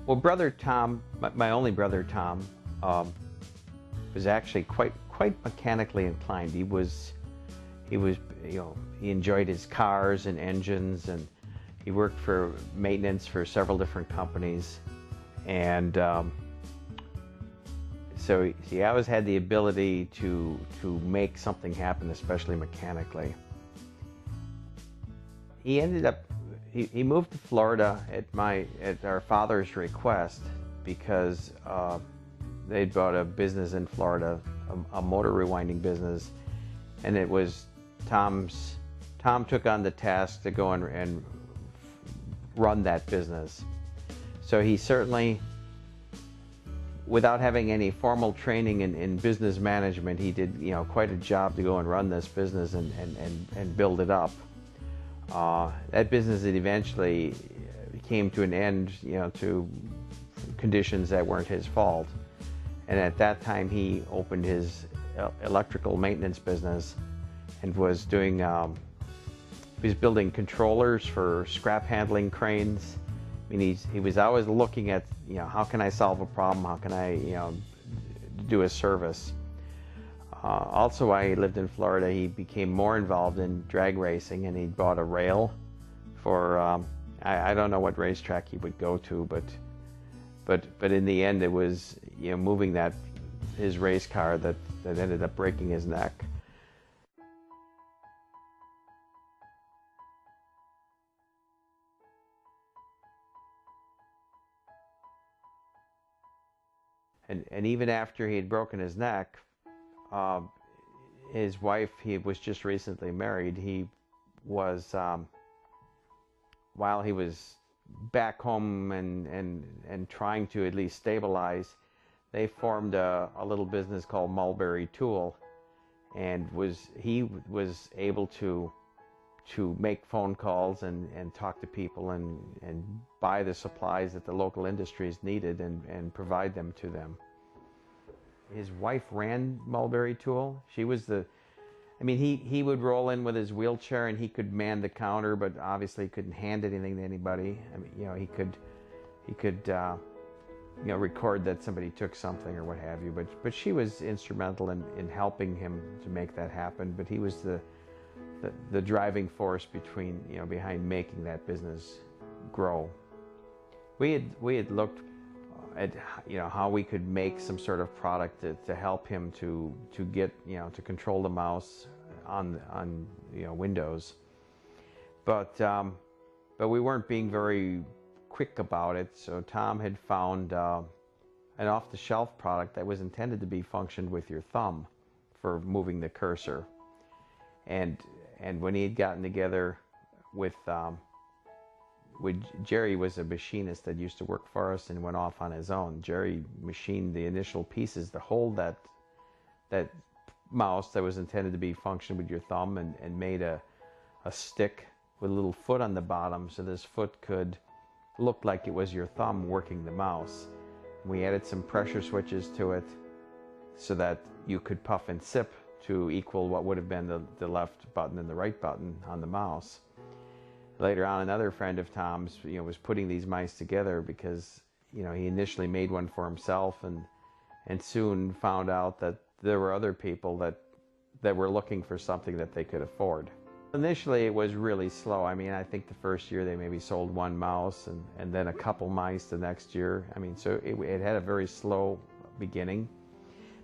Well, brother Tom, my only brother Tom, was actually quite mechanically inclined. He enjoyed his cars and engines, and he worked for maintenance for several different companies, and so he always had the ability to make something happen, especially mechanically. He ended up he moved to Florida at our father's request because they'd bought a business in Florida, a motor rewinding business, and it was Tom took on the task to go and run that business. So he certainly, without having any formal training in business management, he did quite a job to go and run this business and build it up. That business eventually came to an end, to conditions that weren't his fault. And at that time, he opened his electrical maintenance business and was doing, he was building controllers for scrap handling cranes. I mean, he was always looking at, how can I solve a problem? How can I, do a service? Also, while he lived in Florida, he became more involved in drag racing, and he bought a rail for, I don't know what racetrack he would go to, but in the end, it was, moving his race car that ended up breaking his neck. And even after he had broken his neck, his wife, he was just recently married. He was, while he was back home and trying to at least stabilize, they formed a little business called Mulberry Tool, and he was able to make phone calls and talk to people and buy the supplies that the local industries needed and provide them to them. His wife ran Mulberry Tool. She was he would roll in with his wheelchair and he could man the counter, but obviously he couldn't hand anything to anybody. I mean, he could record that somebody took something or what have you, but she was instrumental in helping him to make that happen. But he was the driving force behind making that business grow. We had looked at how we could make some sort of product to help him to get to control the mouse on Windows, but we weren't being very quick about it. So Tom had found an off-the-shelf product that was intended to be functioned with your thumb for moving the cursor, and when he had gotten together with Jerry, was a machinist that used to work for us and went off on his own. Jerry machined the initial pieces to hold that mouse that was intended to be functioned with your thumb, and made a stick with a little foot on the bottom, so this foot could look like it was your thumb working the mouse. We added some pressure switches to it so that you could puff and sip to equal what would have been the left button and the right button on the mouse. Later on, another friend of Tom's, was putting these mice together because, he initially made one for himself and soon found out that there were other people that were looking for something that they could afford. Initially, it was really slow. I mean, I think the first year they maybe sold one mouse and then a couple mice the next year. I mean, so it had a very slow beginning.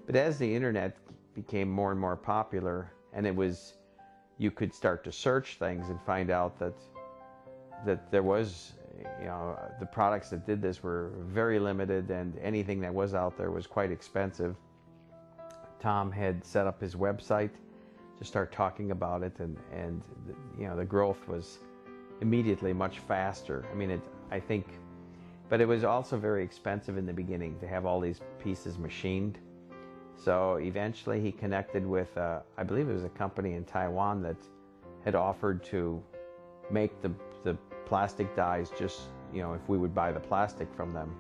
But as the internet became more and more popular, and you could start to search things and find out that there was, the products that did this were very limited, and anything that was out there was quite expensive. Tom had set up his website to start talking about it, and the growth was immediately much faster. I mean, but it was also very expensive in the beginning to have all these pieces machined. So eventually he connected with, I believe it was a company in Taiwan that had offered to make the plastic dies just, if we would buy the plastic from them.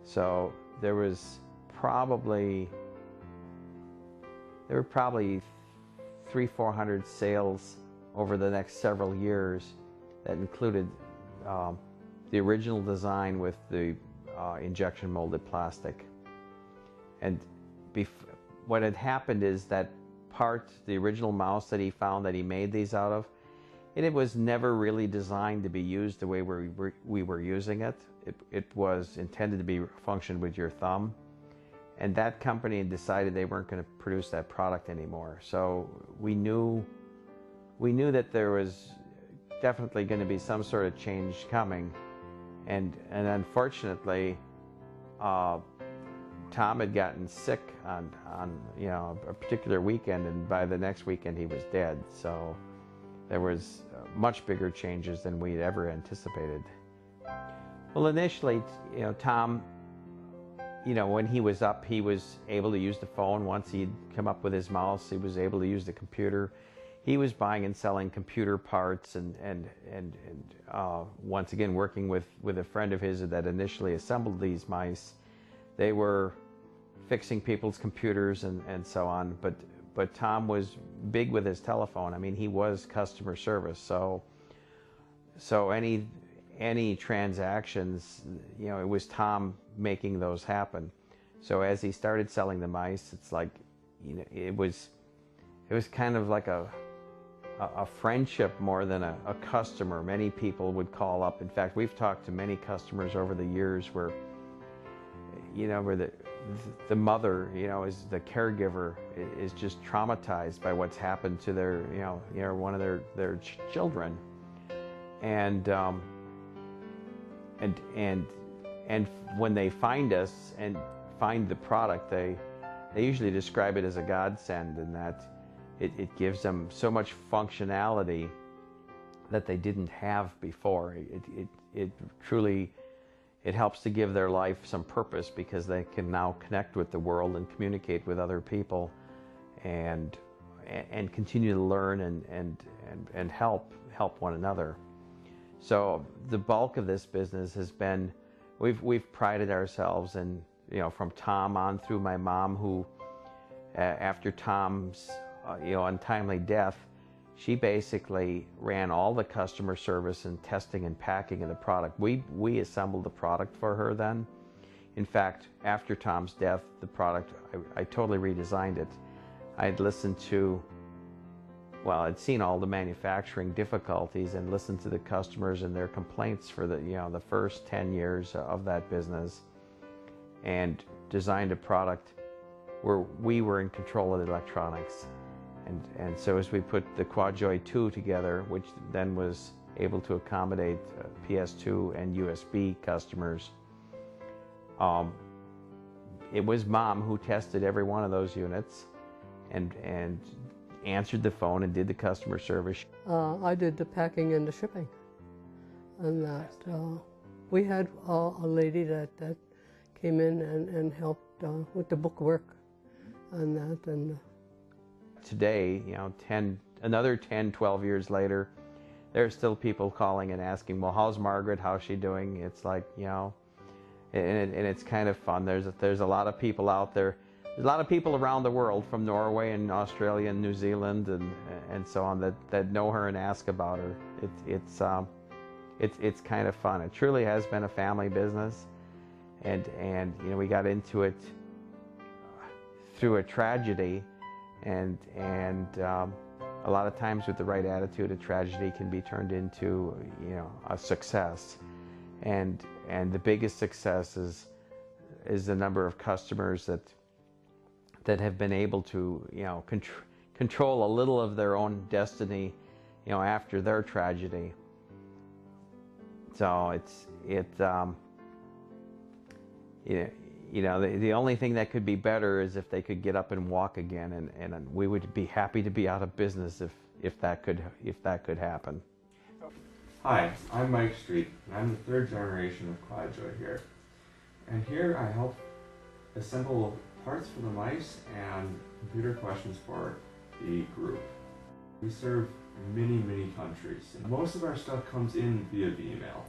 So there were probably 300-400 sales over the next several years that included the original design with the injection molded plastic. And what had happened is that the original mouse that he found that he made these out of, it was never really designed to be used the way we were using it. It was intended to be functioned with your thumb. And that company decided they weren't going to produce that product anymore. So we knew that there was definitely going to be some sort of change coming. And unfortunately, Tom had gotten sick on a particular weekend, and by the next weekend he was dead. So there was much bigger changes than we'd ever anticipated. Well, initially, Tom, when he was up, he was able to use the phone. Once he'd come up with his mouse, he was able to use the computer. He was buying and selling computer parts, and once again working with a friend of his that initially assembled these mice. They were fixing people's computers and so on. But Tom was big with his telephone. I mean, he was customer service. So any transactions, it was Tom making those happen. So as he started selling the mice, it's like, it was kind of like a friendship more than a customer. Many people would call up. In fact, we've talked to many customers over the years where the mother, is the caregiver, is just traumatized by what's happened to their, one of their children, and when they find us and find the product, they usually describe it as a godsend, in that it gives them so much functionality that they didn't have before. It truly. It helps to give their life some purpose, because they can now connect with the world and communicate with other people, and continue to learn and help one another. So the bulk of this business has been, we've prided ourselves in, from Tom on through my mom, who after Tom's untimely death, she basically ran all the customer service and testing and packing of the product. We assembled the product for her then. In fact, after Tom's death, the product, I totally redesigned it. I'd listened to, I'd seen all the manufacturing difficulties and listened to the customers and their complaints for the first 10 years of that business, and designed a product where we were in control of the electronics. And so as we put the QuadJoy 2 together, which then was able to accommodate PS2 and USB customers, it was Mom who tested every one of those units and answered the phone and did the customer service. I did the packing and the shipping, and that we had a lady that came in and helped with the bookwork and that. And today, another 10, 12 years later, there are still people calling and asking, well, how's Margaret? How's she doing? It's like, and it's kind of fun. There's a lot of people out there. There's a lot of people around the world, from Norway and Australia and New Zealand and so on, that know her and ask about her. It's kind of fun. It truly has been a family business, and we got into it through a tragedy. And a lot of times, with the right attitude, a tragedy can be turned into, a success. And the biggest success is the number of customers that have been able to, control a little of their own destiny, after their tragedy. So the only thing that could be better is if they could get up and walk again, and we would be happy to be out of business if that could happen. Hi, I'm Mike Street, and I'm the third generation of QuadJoy here. And here I help assemble parts for the mice and computer questions for the group. We serve many countries. Most of our stuff comes in via email,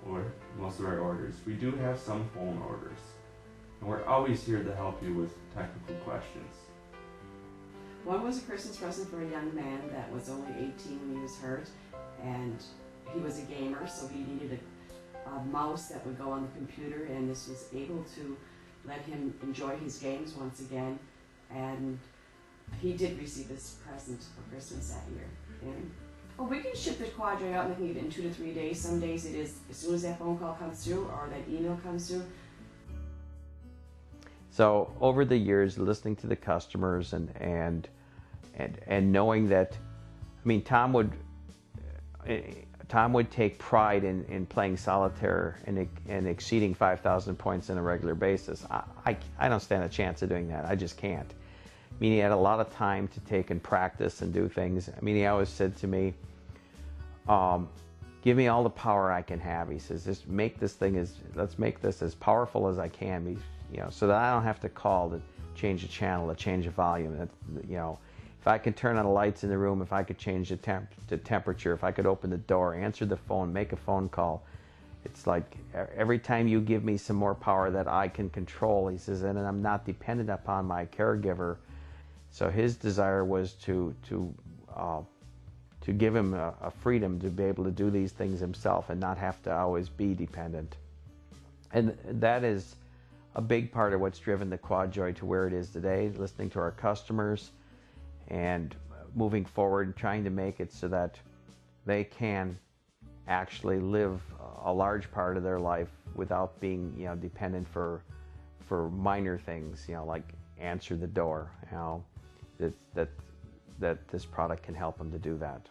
or most of our orders. We do have some phone orders. And we're always here to help you with technical questions. One was a Christmas present for a young man that was only 18 when he was hurt, and he was a gamer, so he needed a mouse that would go on the computer, and this was able to let him enjoy his games once again. And he did receive this present for Christmas that year. And well, we can ship the QuadJoy out and they can get it in 2 to 3 days. Some days it is as soon as that phone call comes through or that email comes through. So over the years, listening to the customers and knowing that, I mean, Tom would take pride in playing solitaire and exceeding 5,000 points on a regular basis. I don't stand a chance of doing that. I just can't. I mean, he had a lot of time to take and practice and do things. I mean, he always said to me, give me all the power I can have. He says, just make this thing let's make this as powerful as I can, so that I don't have to call to change the channel, to change the volume. If I could turn on the lights in the room, if I could change the temperature, if I could open the door, answer the phone, make a phone call. It's like every time you give me some more power that I can control, he says, and I'm not dependent upon my caregiver. So his desire was to give him a freedom to be able to do these things himself and not have to always be dependent. And that is a big part of what's driven the QuadJoy to where it is today, listening to our customers and moving forward, trying to make it so that they can actually live a large part of their life without being, dependent for minor things, like answer the door. That this product can help them to do that.